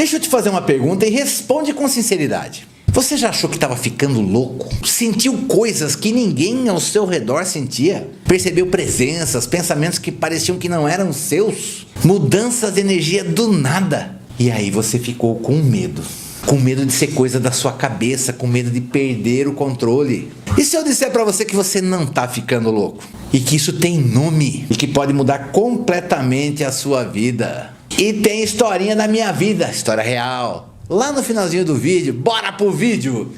Deixa eu te fazer uma pergunta e responde com sinceridade. Você já achou que estava ficando louco? Sentiu coisas que ninguém ao seu redor sentia? Percebeu presenças, pensamentos que pareciam que não eram seus? Mudanças de energia do nada? E aí você ficou com medo. Com medo de ser coisa da sua cabeça, com medo de perder o controle. E se eu disser pra você que você não tá ficando louco? E que isso tem nome e que pode mudar completamente a sua vida? E tem historinha da minha vida, história real. Lá no finalzinho do vídeo, bora pro vídeo!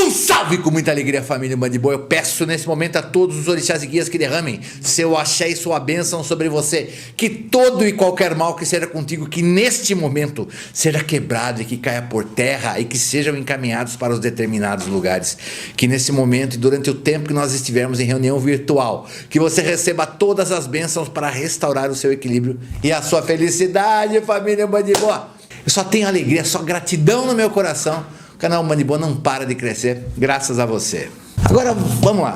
Salve com muita alegria, família Band Boa. Eu peço nesse momento a todos os orixás e guias que derramem seu axé e sua bênção sobre você. Que todo e qualquer mal que seja contigo, que neste momento seja quebrado e que caia por terra e que sejam encaminhados para os determinados lugares. Que nesse momento e durante o tempo que nós estivermos em reunião virtual, que você receba todas as bênçãos para restaurar o seu equilíbrio e a sua felicidade, família Band Boa. Eu só tenho alegria, só gratidão no meu coração. O canal Band Boa não para de crescer, graças a você. Agora, vamos lá.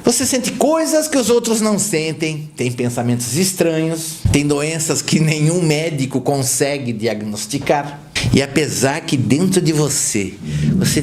Você sente coisas que os outros não sentem, tem pensamentos estranhos, tem doenças que nenhum médico consegue diagnosticar. E apesar que dentro de você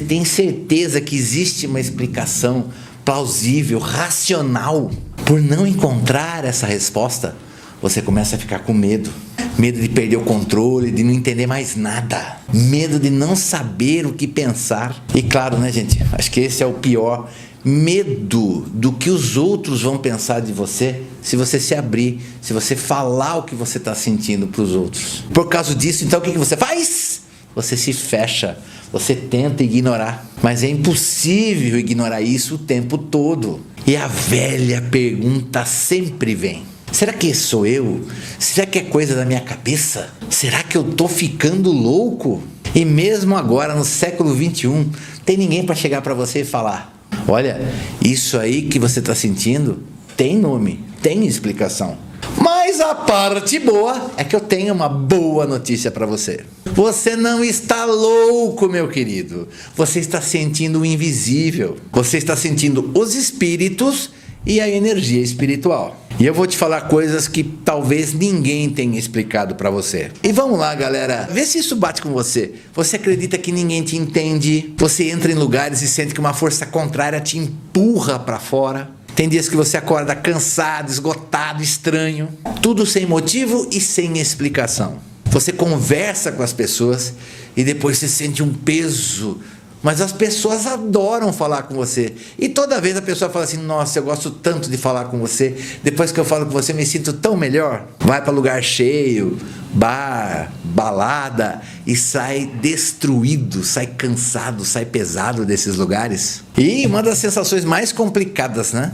tem certeza que existe uma explicação plausível, racional, por não encontrar essa resposta, você começa a ficar com medo. Medo de perder o controle, de não entender mais nada. Medo de não saber o que pensar. E claro, né, gente? Acho que esse é o pior. Medo do que os outros vão pensar de você se você se abrir, se você falar o que você está sentindo para os outros. Por causa disso, então, o que você faz? Você se fecha, você tenta ignorar. Mas é impossível ignorar isso o tempo todo. E a velha pergunta sempre vem. Será que esse sou eu? Será que é coisa da minha cabeça? Será que eu tô ficando louco? E mesmo agora, no século 21, tem ninguém para chegar para você e falar: olha, isso aí que você está sentindo tem nome, tem explicação. Mas a parte boa é que eu tenho uma boa notícia para você. Você não está louco, meu querido. Você está sentindo o invisível. Você está sentindo os espíritos e a energia espiritual. E eu vou te falar coisas que talvez ninguém tenha explicado para você. E vamos lá, galera, vê se isso bate com você. Você acredita que ninguém te entende? Você entra em lugares e sente que uma força contrária te empurra para fora? Tem dias que você acorda cansado, esgotado, estranho. Tudo sem motivo e sem explicação. Você conversa com as pessoas e depois você sente um peso. Mas as pessoas adoram falar com você. E toda vez a pessoa fala assim: nossa, eu gosto tanto de falar com você. Depois que eu falo com você, me sinto tão melhor. Vai para lugar cheio, bar, balada, e sai destruído, sai cansado, sai pesado desses lugares. E uma das sensações mais complicadas, né?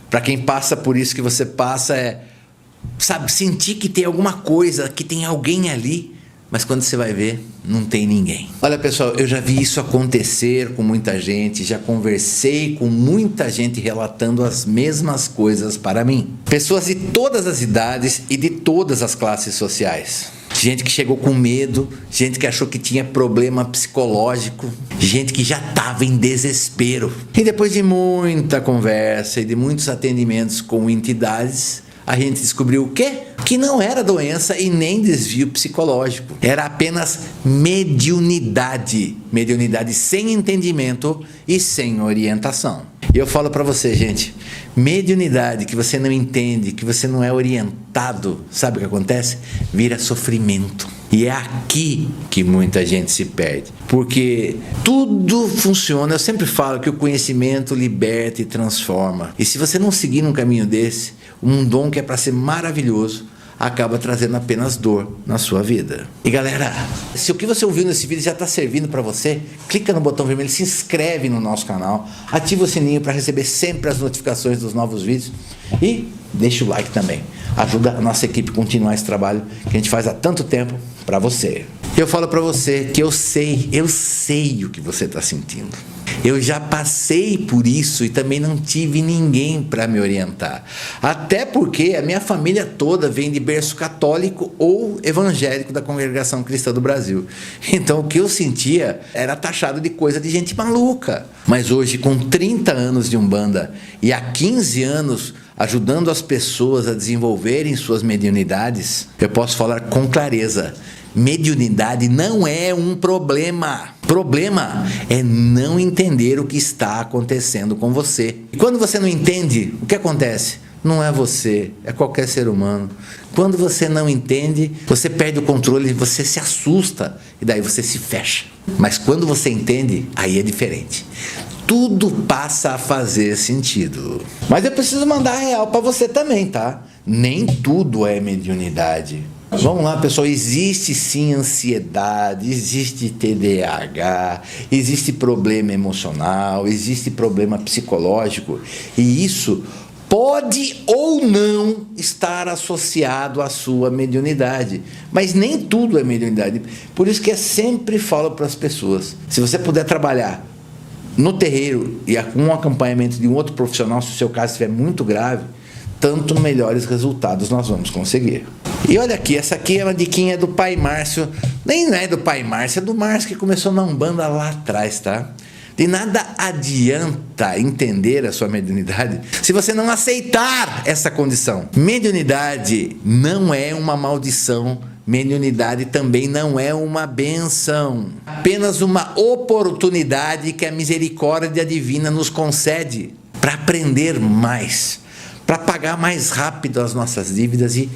Para quem passa por isso que você passa é, sabe, sentir que tem alguma coisa, que tem alguém ali. Mas quando você vai ver, não tem ninguém. Olha, pessoal, eu já vi isso acontecer com muita gente, já conversei com muita gente relatando as mesmas coisas para mim. Pessoas de todas as idades e de todas as classes sociais. Gente que chegou com medo, gente que achou que tinha problema psicológico, gente que já estava em desespero. E depois de muita conversa e de muitos atendimentos com entidades, a gente descobriu o quê? Que não era doença e nem desvio psicológico. Era apenas mediunidade. Mediunidade sem entendimento e sem orientação. E eu falo para você, gente, mediunidade que você não entende, que você não é orientado, sabe o que acontece? Vira sofrimento. E é aqui que muita gente se perde. Porque tudo funciona. Eu sempre falo que o conhecimento liberta e transforma. E se você não seguir num caminho desse, um dom que é para ser maravilhoso acaba trazendo apenas dor na sua vida. E galera, se o que você ouviu nesse vídeo já está servindo para você, clica no botão vermelho, se inscreve no nosso canal, ativa o sininho para receber sempre as notificações dos novos vídeos e deixa o like também. Ajuda a nossa equipe a continuar esse trabalho que a gente faz há tanto tempo para você. Eu falo para você que eu sei o que você está sentindo. Eu já passei por isso e também não tive ninguém para me orientar. Até porque a minha família toda vem de berço católico ou evangélico da Congregação Cristã do Brasil. Então o que eu sentia era taxado de coisa de gente maluca. Mas hoje, com 30 anos de Umbanda e há 15 anos ajudando as pessoas a desenvolverem suas mediunidades, eu posso falar com clareza: mediunidade não é um problema. Problema é não entender o que está acontecendo com você. E quando você não entende, o que acontece? Não é você, é qualquer ser humano. Quando você não entende, você perde o controle, você se assusta e daí você se fecha. Mas quando você entende, aí é diferente. Tudo passa a fazer sentido. Mas eu preciso mandar a real para você também, tá? Nem tudo é mediunidade. Vamos lá, pessoal, existe sim ansiedade, existe TDAH, existe problema emocional, existe problema psicológico, e isso pode ou não estar associado à sua mediunidade, mas nem tudo é mediunidade. Por isso que eu sempre falo para as pessoas: se você puder trabalhar no terreiro e com um acompanhamento de um outro profissional, se o seu caso estiver muito grave, tanto melhores resultados nós vamos conseguir. E olha aqui, essa aqui é uma diquinha do Pai Márcio. Nem não é do Pai Márcio, é do Márcio que começou na Umbanda lá atrás, tá? De nada adianta entender a sua mediunidade se você não aceitar essa condição. Mediunidade não é uma maldição, mediunidade também não é uma benção. Apenas uma oportunidade que a misericórdia divina nos concede para aprender mais, para pagar mais rápido as nossas dívidas e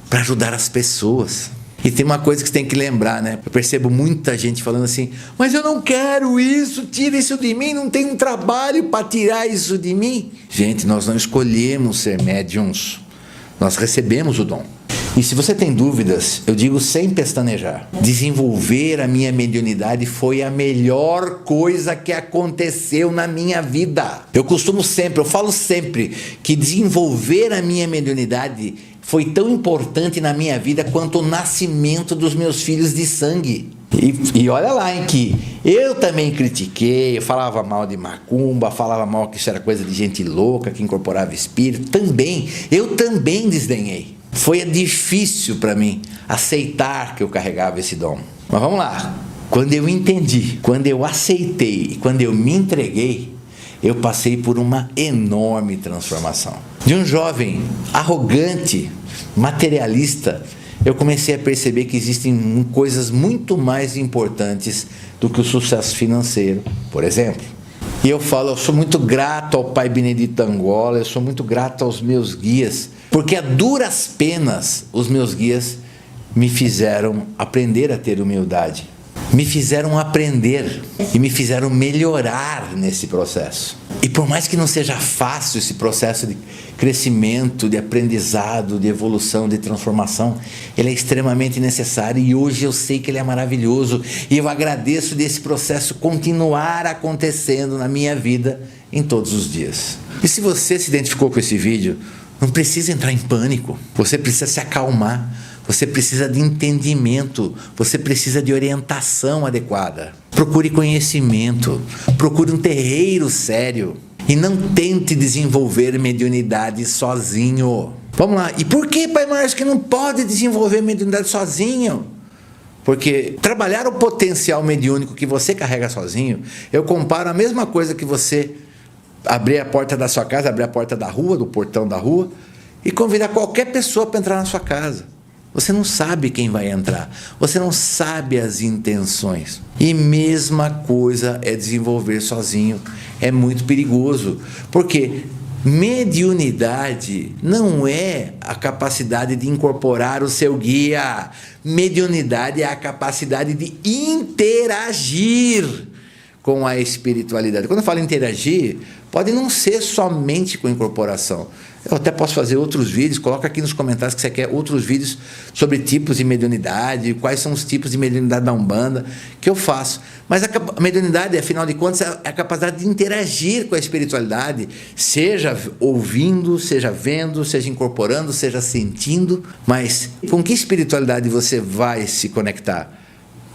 para ajudar as pessoas. E tem uma coisa que você tem que lembrar, né? Eu percebo muita gente falando assim: mas eu não quero isso, tira isso de mim, não tem um trabalho para tirar isso de mim. Gente, nós não escolhemos ser médiums, nós recebemos o dom. E se você tem dúvidas, eu digo sem pestanejar: desenvolver a minha mediunidade foi a melhor coisa que aconteceu na minha vida. Eu falo sempre que desenvolver a minha mediunidade foi tão importante na minha vida quanto o nascimento dos meus filhos de sangue. E olha lá, em que eu também critiquei, eu falava mal de macumba, falava mal que isso era coisa de gente louca, que incorporava espírito. Eu também desdenhei. Foi difícil para mim aceitar que eu carregava esse dom. Mas vamos lá. Quando eu entendi, quando eu aceitei, quando eu me entreguei, eu passei por uma enorme transformação. De um jovem arrogante, materialista, eu comecei a perceber que existem coisas muito mais importantes do que o sucesso financeiro, por exemplo. E eu sou muito grato ao Pai Benedito Angola, eu sou muito grato aos meus guias, porque a duras penas os meus guias me fizeram aprender a ter humildade, me fizeram aprender e me fizeram melhorar nesse processo. E por mais que não seja fácil esse processo de crescimento, de aprendizado, de evolução, de transformação, ele é extremamente necessário e hoje eu sei que ele é maravilhoso e eu agradeço desse processo continuar acontecendo na minha vida em todos os dias. E se você se identificou com esse vídeo, não precisa entrar em pânico, você precisa se acalmar, você precisa de entendimento, você precisa de orientação adequada. Procure conhecimento, procure um terreiro sério e não tente desenvolver mediunidade sozinho. Vamos lá, e por que, Pai Márcio, que não pode desenvolver mediunidade sozinho? Porque trabalhar o potencial mediúnico que você carrega sozinho, eu comparo a mesma coisa que você abrir a porta da sua casa, abrir a porta da rua, do portão da rua, e convidar qualquer pessoa para entrar na sua casa. Você não sabe quem vai entrar, você não sabe as intenções. E mesma coisa é desenvolver sozinho, é muito perigoso, porque mediunidade não é a capacidade de incorporar o seu guia, mediunidade é a capacidade de interagir com a espiritualidade. Quando eu falo interagir, pode não ser somente com incorporação. Eu até posso fazer outros vídeos, coloca aqui nos comentários que você quer outros vídeos sobre tipos de mediunidade, quais são os tipos de mediunidade da Umbanda, que eu faço. Mas a mediunidade, afinal de contas, é a capacidade de interagir com a espiritualidade, seja ouvindo, seja vendo, seja incorporando, seja sentindo. Mas com que espiritualidade você vai se conectar?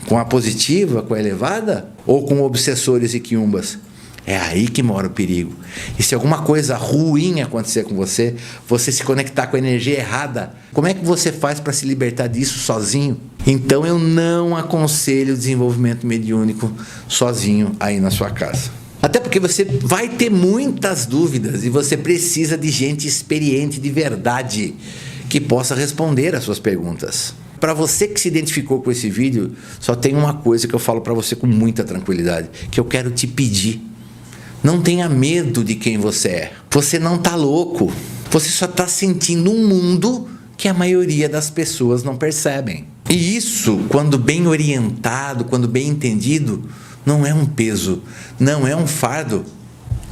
Com a positiva, com a elevada? Ou com obsessores e quiumbas? É aí que mora o perigo. E se alguma coisa ruim acontecer com você, você se conectar com a energia errada, como é que você faz para se libertar disso sozinho? Então eu não aconselho o desenvolvimento mediúnico sozinho aí na sua casa. Até porque você vai ter muitas dúvidas e você precisa de gente experiente de verdade que possa responder às suas perguntas. Para você que se identificou com esse vídeo, só tem uma coisa que eu falo para você com muita tranquilidade, que eu quero te pedir. Não tenha medo de quem você é. Você não está louco. Você só está sentindo um mundo que a maioria das pessoas não percebem. E isso, quando bem orientado, quando bem entendido, não é um peso, não é um fardo,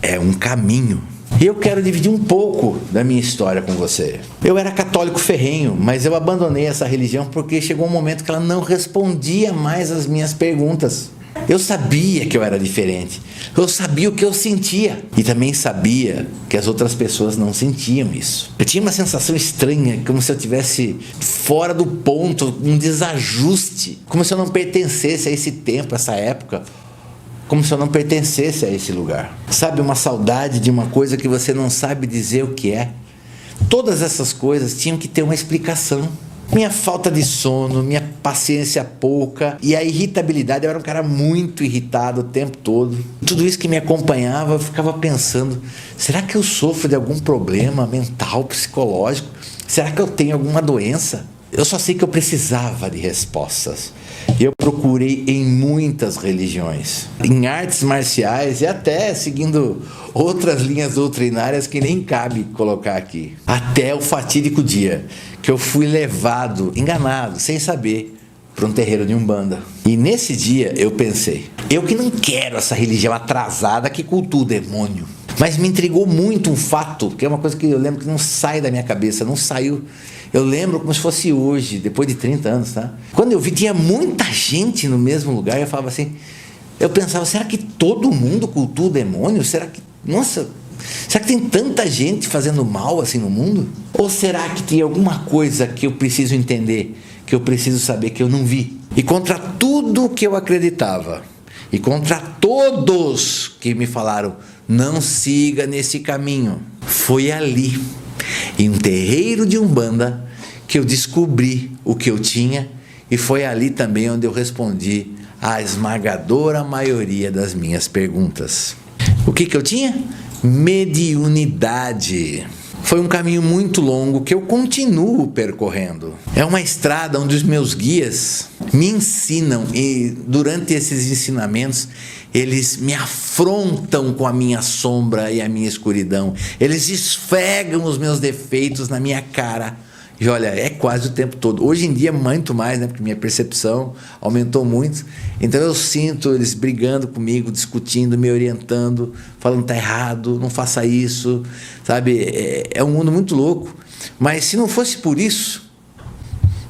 é um caminho. E eu quero dividir um pouco da minha história com você. Eu era católico ferrenho, mas eu abandonei essa religião porque chegou um momento que ela não respondia mais às minhas perguntas. Eu sabia que eu era diferente, eu sabia o que eu sentia e também sabia que as outras pessoas não sentiam isso. Eu tinha uma sensação estranha, como se eu estivesse fora do ponto, um desajuste, como se eu não pertencesse a esse tempo, a essa época, como se eu não pertencesse a esse lugar. Sabe, uma saudade de uma coisa que você não sabe dizer o que é. Todas essas coisas tinham que ter uma explicação. Minha falta de sono, minha paciência pouca e a irritabilidade. Eu era um cara muito irritado o tempo todo. Tudo isso que me acompanhava, eu ficava pensando, será que eu sofro de algum problema mental, psicológico? Será que eu tenho alguma doença? Eu só sei que eu precisava de respostas. E eu procurei em muitas religiões, em artes marciais e até seguindo outras linhas doutrinárias que nem cabe colocar aqui. Até o fatídico dia que eu fui levado, enganado, sem saber, para um terreiro de Umbanda. E nesse dia eu pensei, eu que não quero essa religião atrasada que cultua o demônio. Mas me intrigou muito um fato, que é uma coisa que eu lembro que não sai da minha cabeça, não saiu. Eu lembro como se fosse hoje, depois de 30 anos, tá? Quando eu vi, tinha muita gente no mesmo lugar, eu falava assim, eu pensava, será que todo mundo cultua o demônio? Será que, nossa, será que tem tanta gente fazendo mal assim no mundo? Ou será que tem alguma coisa que eu preciso entender, que eu preciso saber, que eu não vi? E contra tudo que eu acreditava, e contra todos que me falaram, não siga nesse caminho, foi ali, em um terreiro de Umbanda, que eu descobri o que eu tinha, e foi ali também onde eu respondi a esmagadora maioria das minhas perguntas. O que eu tinha? Mediunidade. Foi um caminho muito longo que eu continuo percorrendo. É uma estrada onde os meus guias me ensinam e durante esses ensinamentos eles me afrontam com a minha sombra e a minha escuridão. Eles esfregam os meus defeitos na minha cara. E olha, é quase o tempo todo. Hoje em dia muito mais, né? Porque minha percepção aumentou muito. Então eu sinto eles brigando comigo, discutindo, me orientando, falando tá errado, não faça isso, sabe? É um mundo muito louco. Mas se não fosse por isso,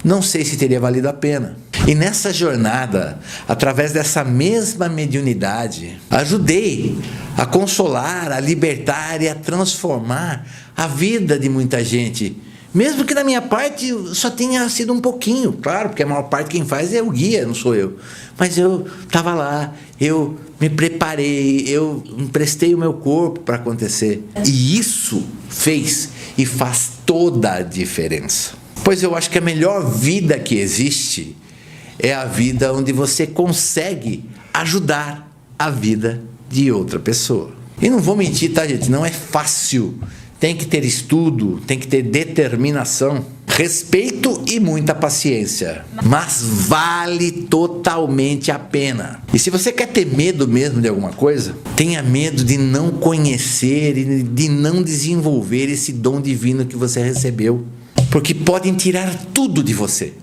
não sei se teria valido a pena. E nessa jornada, através dessa mesma mediunidade, ajudei a consolar, a libertar e a transformar a vida de muita gente. Mesmo que da minha parte só tenha sido um pouquinho, claro, porque a maior parte quem faz é o guia, não sou eu. Mas eu estava lá, eu me preparei, eu emprestei o meu corpo para acontecer. E isso fez e faz toda a diferença. Pois eu acho que a melhor vida que existe é a vida onde você consegue ajudar a vida de outra pessoa. E não vou mentir, tá, gente? Não é fácil. Tem que ter estudo, tem que ter determinação, respeito e muita paciência. Mas vale totalmente a pena. E se você quer ter medo mesmo de alguma coisa, tenha medo de não conhecer e de não desenvolver esse dom divino que você recebeu. Porque podem tirar tudo de você.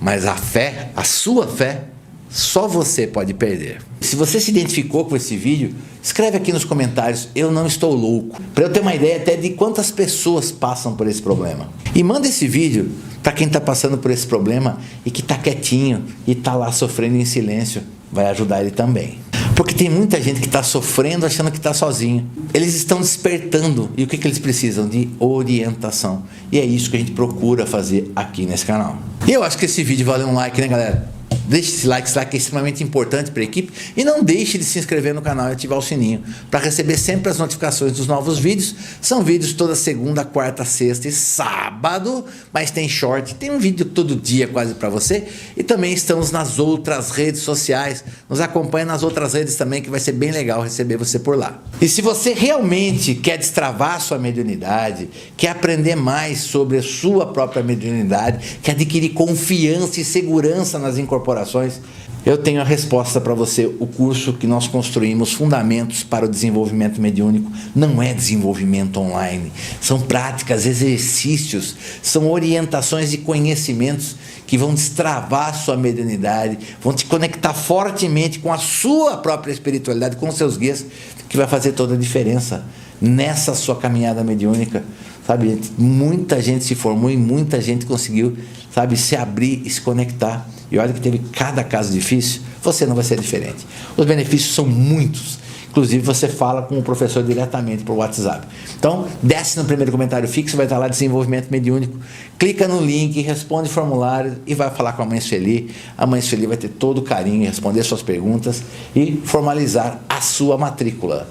Mas a fé, a sua fé, só você pode perder. Se você se identificou com esse vídeo, escreve aqui nos comentários, eu não estou louco. Para eu ter uma ideia até de quantas pessoas passam por esse problema. E manda esse vídeo para quem está passando por esse problema e que está quietinho e está lá sofrendo em silêncio. Vai ajudar ele também. Porque tem muita gente que está sofrendo achando que está sozinho. Eles estão despertando. E o que eles precisam? De orientação. E é isso que a gente procura fazer aqui nesse canal. E eu acho que esse vídeo valeu um like, né, galera? Deixe esse like que é extremamente importante para a equipe. E não deixe de se inscrever no canal e ativar o sininho para receber sempre as notificações dos novos vídeos. São vídeos toda segunda, quarta, sexta e sábado, mas tem short, tem um vídeo todo dia quase para você. E também estamos nas outras redes sociais. Nos acompanhe nas outras redes também, que vai ser bem legal receber você por lá. E se você realmente quer destravar a sua mediunidade, quer aprender mais sobre a sua própria mediunidade, quer adquirir confiança e segurança nas incorporações, eu tenho a resposta para você. O curso que nós construímos, Fundamentos para o Desenvolvimento Mediúnico, não é desenvolvimento online. São práticas, exercícios, são orientações e conhecimentos que vão destravar a sua mediunidade, vão te conectar fortemente com a sua própria espiritualidade, com os seus guias, que vai fazer toda a diferença nessa sua caminhada mediúnica. Sabe, muita gente se formou e muita gente conseguiu, sabe, se abrir e se conectar. E olha que teve cada caso difícil, você não vai ser diferente. Os benefícios são muitos. Inclusive, você fala com o professor diretamente por WhatsApp. Então, desce no primeiro comentário fixo, vai estar lá Desenvolvimento Mediúnico. Clica no link, responde o formulário e vai falar com a Mãe Sueli. A Mãe Sueli vai ter todo o carinho em responder suas perguntas e formalizar a sua matrícula.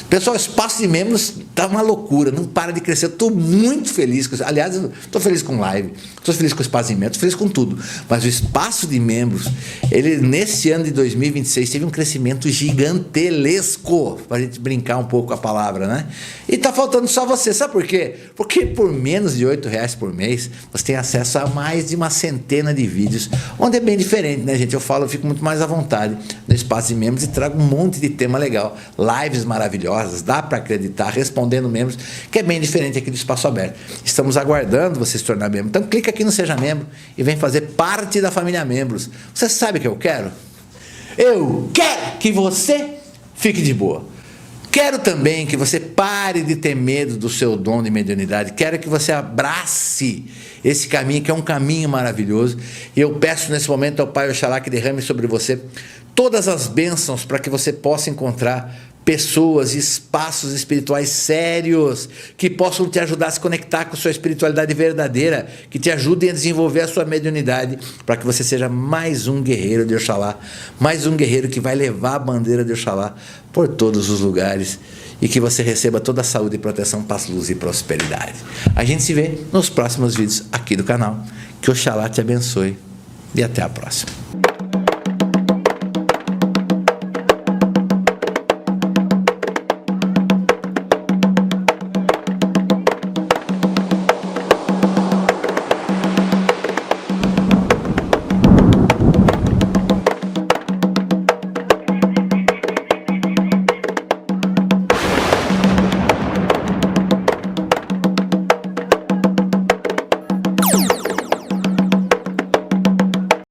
Pessoal, o espaço de membros está uma loucura, não para de crescer. Eu estou muito feliz com isso. Aliás, estou feliz com live, estou feliz com o espaço de membros, estou feliz com tudo. Mas o espaço de membros, ele nesse ano de 2026 teve um crescimento gigantesco, para a gente brincar um pouco com a palavra, né? E está faltando só você, sabe por quê? Porque por menos de R$8 por mês, você tem acesso a mais de uma centena de vídeos, onde é bem diferente, né, gente? Eu fico muito mais à vontade no espaço de membros e trago um monte de tema legal, lives maravilhosas. Dá para acreditar, respondendo membros, que é bem diferente aqui do Espaço Aberto. Estamos aguardando você se tornar membro. Então clica aqui no Seja Membro e vem fazer parte da família Membros. Você sabe o que eu quero? Eu quero que você fique de boa. Quero também que você pare de ter medo do seu dom de mediunidade. Quero que você abrace esse caminho, que é um caminho maravilhoso. E eu peço nesse momento ao Pai Oxalá que derrame sobre você todas as bênçãos para que você possa encontrar pessoas, espaços espirituais sérios que possam te ajudar a se conectar com a sua espiritualidade verdadeira, que te ajudem a desenvolver a sua mediunidade, para que você seja mais um guerreiro de Oxalá, mais um guerreiro que vai levar a bandeira de Oxalá por todos os lugares, e que você receba toda a saúde, proteção, paz, luz e prosperidade. A gente se vê nos próximos vídeos aqui do canal. Que Oxalá te abençoe e até a próxima.